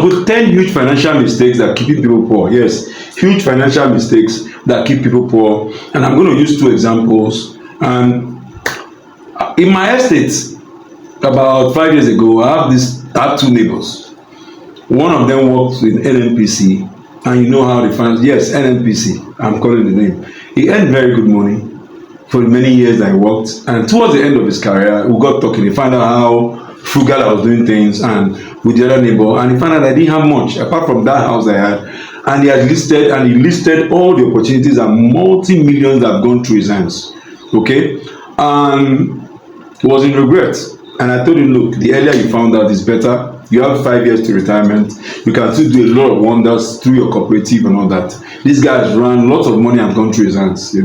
put 10 huge financial mistakes that keep people poor. Yes, huge financial mistakes that keep people poor. And I'm going to use two examples. And in my estate, about 5 years ago, I have two neighbors. One of them works with NNPC, and you know how they find, yes, NNPC, I'm calling the name. He earned very good money for the many years that he worked, and towards the end of his career, we got talking. He found out how frugal I was doing things, and with the other neighbor, and he found out I didn't have much apart from that house I had. And he listed all the opportunities, and multi-millions have gone through his hands. Okay, and he was in regret. And I told him, look, the earlier you found out is better. You have 5 years to retirement. You can still do a lot of wonders through your cooperative and all that. This guy has run lots of money and gone through his hands,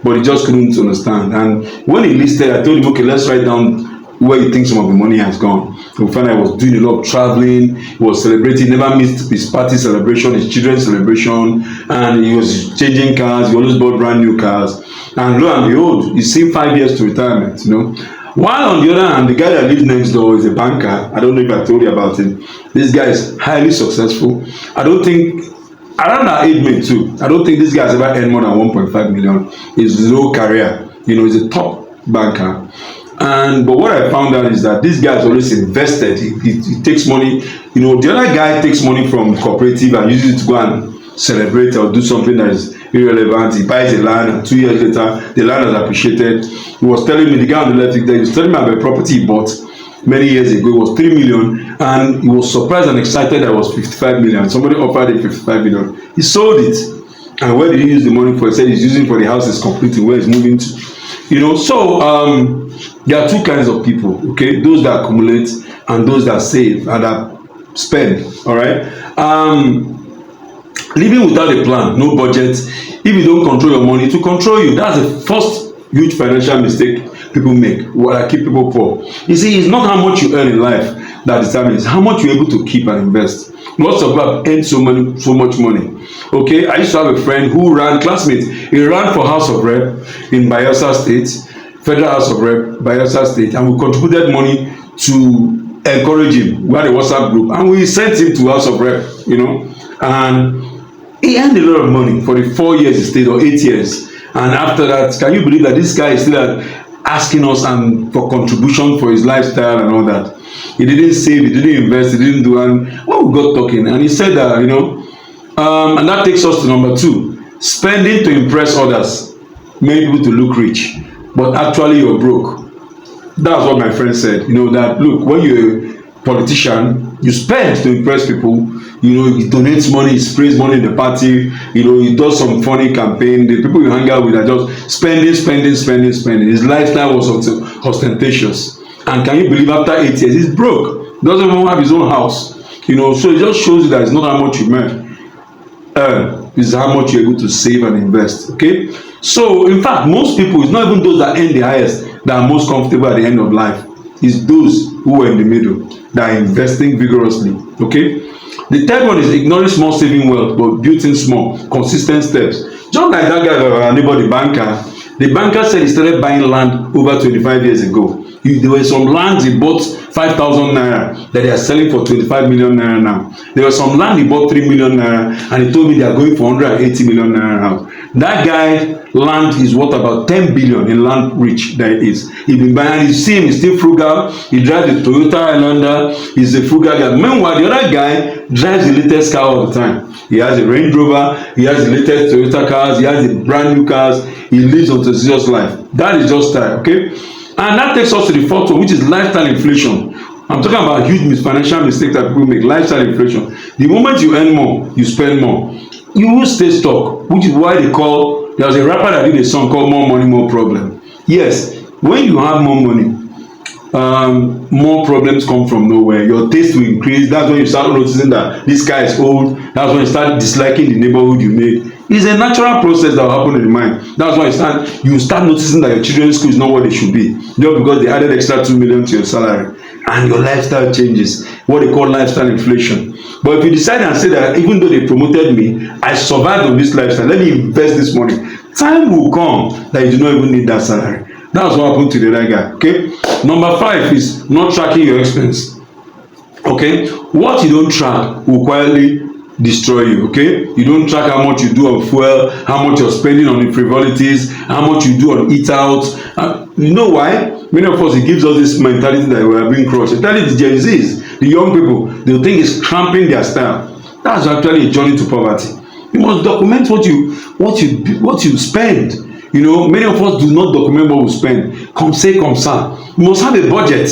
but he just couldn't understand. And when he listed, I told him, okay, let's write down where you think some of the money has gone. We found out he was doing a lot of traveling. He was celebrating, never missed his party celebration, his children's celebration, and he was changing cars. He always bought brand new cars. And lo and behold, he's seen 5 years to retirement, While on the other hand, the guy that lives next door is a banker. I don't know if I told you about him. This guy is highly successful. Around our age mate too, I don't think this guy has ever earned more than 1.5 million. His whole career, he's a top banker. But what I found out is that this guy is always invested. He takes money. The other guy takes money from cooperative and uses it to go and celebrate or do something that is irrelevant. He buys a land, and 2 years later, the land has appreciated. He was telling me, the guy on the left, he was telling me about a property he bought many years ago. It was 3 million, and he was surprised and excited that it was 55 million. Somebody offered him 55 million. He sold it. And where did he use the money for? He said he's using for the house he's completing, where he's moving to. So there are two kinds of people, okay? Those that accumulate and those that save and that spend, all right? Living without a plan, no budget. If you don't control your money, to control you, that's the first huge financial mistake people make, that keep people poor. You see, it's not how much you earn in life that determines how much you're able to keep and invest. Lots of people have earned so much money. Okay, I used to have a friend who he ran for House of Rep in Bayelsa State, Federal House of Rep, Bayelsa State, and we contributed money to encourage him. We had a WhatsApp group, and we sent him to House of Rep, and he earned a lot of money for the 4 years he stayed, or 8 years. And after that, can you believe that this guy is still asking us for contribution for his lifestyle and all that? He didn't save, he didn't invest, he didn't do. And when we got talking, and he said that, and that takes us to number 2. Spending to impress others, make people to look rich, but actually you're broke. That's what my friend said. That look, when you're a politician, you spend to impress people. He donates money, he sprays money in the party, he does some funny campaign. The people you hang out with are just spending. His lifestyle was ostentatious. And can you believe after 8 years, he's broke. Doesn't even have his own house. So it just shows you that it's not how much you earn, it's how much you're able to save and invest. Okay? So, in fact, most people, it's not even those that earn the highest that are most comfortable at the end of life. It's those who are in the middle that are investing vigorously. Okay? The third one is ignoring small saving wealth, but building small, consistent steps. Just like that guy, our neighbor, the banker. The banker said he started buying land over 25 years ago. There were some lands he bought 5,000 naira that they are selling for 25 million naira now. There was some land he bought 3 million naira, and he told me they are going for 180 million naira now. That guy, land is worth about 10 billion in land rich that it is. He's been buying, you see him, he's still frugal. He drives the Toyota Highlander. He's a frugal guy. Meanwhile, the other guy drives the latest car all the time. He has a Range Rover, he has the latest Toyota cars, he has the brand new cars. He lives on a serious life. That is just style, okay? And that takes us to the fourth one, which is lifestyle inflation. I'm talking about huge financial mistakes that people make. Lifestyle inflation. The moment you earn more, you spend more. You will stay stuck, which is why there was a rapper that did a song called More Money, More Problem. Yes, when you have more money, more problems come from nowhere. Your taste will increase. That's when you start noticing that this guy is old. That's when you start disliking the neighborhood you made. It's a natural process that will happen in the mind. That's why you start noticing that your children's school is not what it should be, just because they added extra 2 million to your salary, and your lifestyle changes. What they call lifestyle inflation. But if you decide and say that even though they promoted me, I survived on this lifestyle, let me invest this money, time will come that you do not even need that salary. That's what happened to the other guy. Okay. Number 5 is not tracking your expense. Okay. what you don't track will quietly destroy you. Okay, you don't track how much you do on fuel, how much you're spending on the frivolities, how much you do on eat out. You know why? Many of us, it gives us this mentality that we are being crushed. Especially the Gen Zs, the young people, they think it's cramping their style. That's actually a journey to poverty. You must document what you spend. You know, many of us do not document what we spend. Comme c'est comme ça. You must have a budget,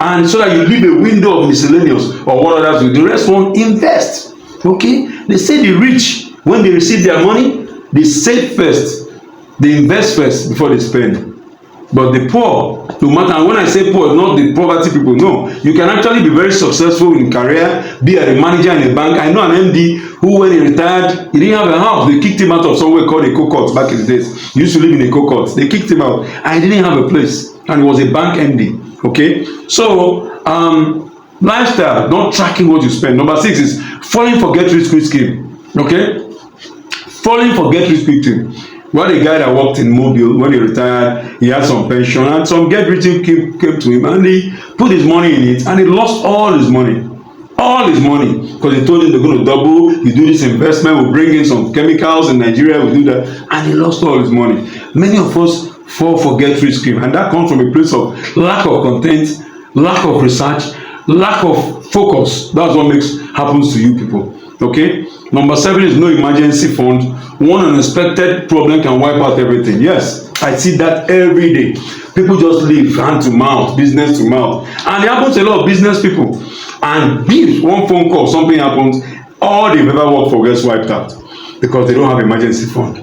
and so that you leave a window of miscellaneous or what others do. The rest won't invest. Okay, they say the rich, when they receive their money, they save first, they invest first before they spend. But the poor, no matter, and when I say poor, not the poverty people, no, you can actually be very successful in career, be a manager in a bank. I know an MD who, when he retired, he didn't have a house. They kicked him out of somewhere called a cocotte back in the days. He used to live in a cocotte. They kicked him out, and he didn't have a place, and he was a bank MD. Okay, so lifestyle, not tracking what you spend. Number 6 is falling for get rich quick scheme. Okay, falling for get rich quick scheme. Well, the guy that worked in Mobile, when he retired, he had some pension, and some get rich came to him, and he put his money in it, and he lost all his money. All his money, because he told him they're going to double, you do this investment, we'll bring in some chemicals in Nigeria, we'll do that, and he lost all his money. Many of us fall for get rich scheme, and that comes from a place of lack of content, lack of research, lack of focus. That's what happens to you people. Okay, number 7 is no emergency fund. One unexpected problem can wipe out everything. Yes, I see that every day. People just live hand to mouth, business to mouth, and it happens to a lot of business people. And if one phone call, something happens, all they've ever worked for gets wiped out because they don't have emergency fund.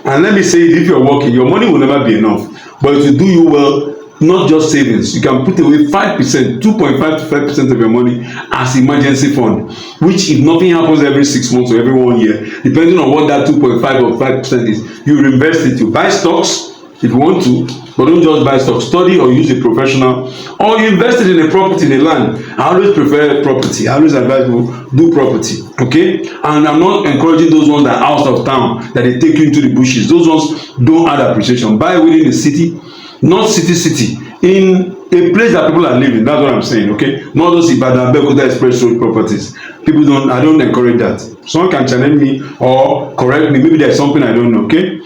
And let me say, if you're working, your money will never be enough, but if you do you well, not just savings, you can put away 5%, 2.5 to 5% of your money as emergency fund, which if nothing happens every 6 months or every 1 year, depending on what that 2.5 or 5% is, you reinvest it. You buy stocks if you want to, but don't just buy stocks. Study or use a professional, or you invest it in a property, in a land. I always prefer property. I always advise people do property. Okay, and I'm not encouraging those ones that are out of town, that they take you into the bushes. Those ones don't add appreciation. Buy within the city, not city, in a place that people are living. That's what I'm saying. Okay, not those Ibadan Abeokuta express road properties. People don't, I don't encourage that. Someone can challenge me or correct me, maybe there's something I don't know. Okay,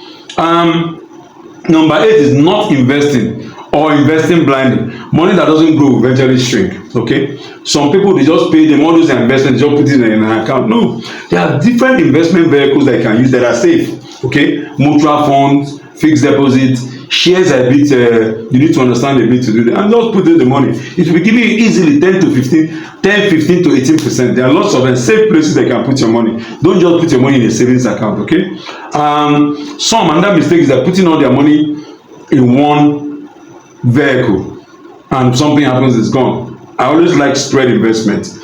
number 8 is not investing or investing blindly. Money that doesn't grow will eventually shrink. Okay, some people, they just pay them all those investments, just put it in an account. No, there are different investment vehicles that you can use that are safe. Okay, mutual funds, fixed deposits, shares a bit, you need to understand a bit to do that, and just put in the money. It will be giving you easily 10 to 15 to 18%. There are lots of safe places that you can put your money. Don't just put your money in a savings account. Okay, some another mistake is that putting all their money in one vehicle, and something happens, it's gone. I always like spread investment.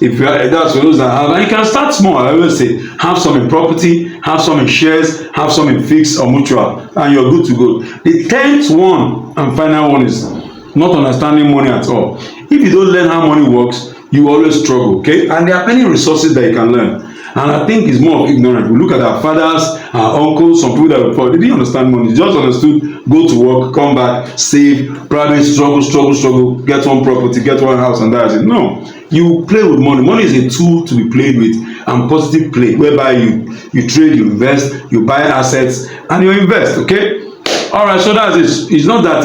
If you are, that's for those that have, and you can start small. I always say, have some in property, have some in shares, have some in fixed or mutual, and you're good to go. The 10th one and final one is not understanding money at all. If you don't learn how money works, you always struggle. Okay, and there are many resources that you can learn. And I think it's more of ignorance. We look at our fathers, our uncles, some people that were poor, they didn't understand money. They just understood go to work, come back, save, probably struggle, get one property, get one house, and that's it. No, you play with money. Money is a tool to be played with, and positive play, whereby you trade, you invest, you buy assets, and you invest. Okay. All right. So that's it. It's not that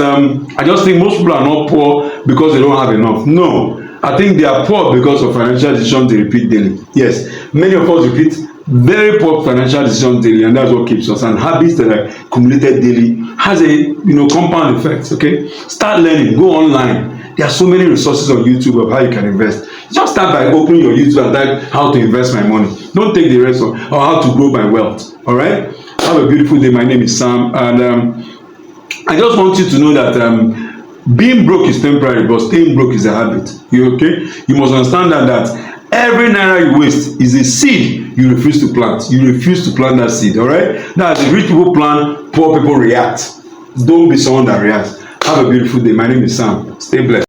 I just think most people are not poor because they don't have enough. No. I think they are poor because of financial decisions they repeat daily. Yes, many of us repeat very poor financial decisions daily, and that's what keeps us. And habits that are accumulated daily has a compound effect. Okay, start learning. Go online. There are so many resources on YouTube of how you can invest. Just start by opening your YouTube and type how to invest my money. Don't take the rest of, or how to grow my wealth. All right. Have a beautiful day. My name is Sam, and I just want you to know that. Being broke is temporary, but staying broke is a habit. You okay? You must understand that every naira you waste is a seed you refuse to plant. You refuse to plant that seed. All right? That's the rich people plant, poor people react. Don't be someone that reacts. Have a beautiful day. My name is Sam. Stay blessed.